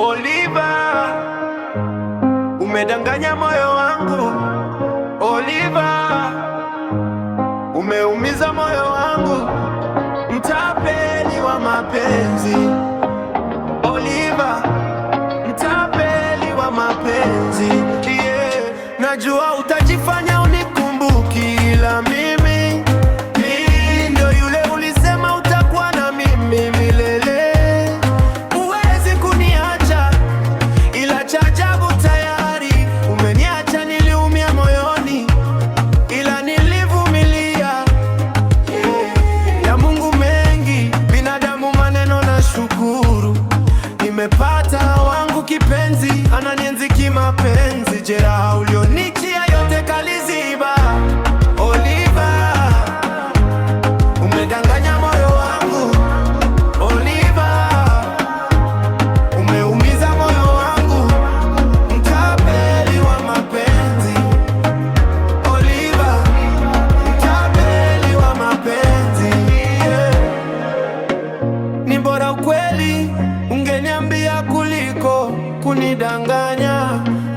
Oliver, umedanganya moyo wangu. Oliver, umeumiza moyo wangu, mtapeli wa mapenzi. Oliver, mtapeli wa mapenzi, yeah. Najua utajifanya unikumbuki, ila mimi ndo yule ulisema utakuwa na mimi milele. Huwezi kuniacha, ila cha ajabu tayari umeniacha. Niliumia moyoni, ila nilivumilia, yeah. Ya Mungu mengi, binadamu maneno na shukuru. Nimepata wangu kipenzi, ananienzi kimapenzi. Jeraha ulionitia yote kaliziba. Oliver, umedanganya moyo wangu. Oliver, umeumiza moyo wangu, mtapeli wa mapenzi. Oliver, mtapeli wa mapenzi, yeah. Ni bora ukweli ungeniambia kuliko kunidanganya.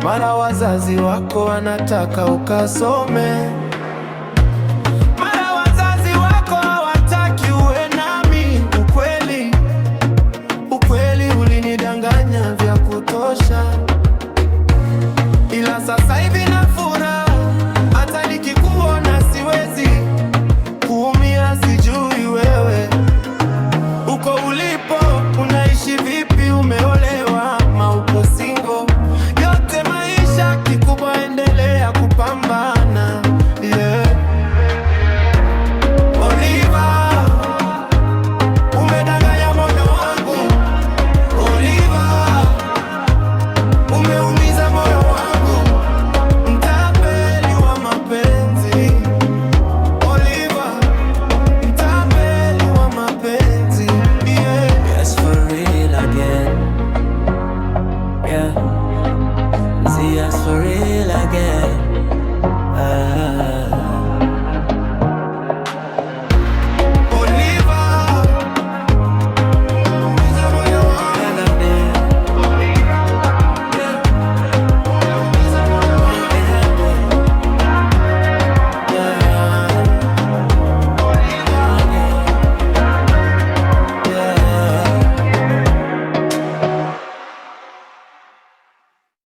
Mara wazazi wako wanataka ukasome, mara wazazi wako hawataki uwe nami. Ukweli ulinidanganya vya kutosha.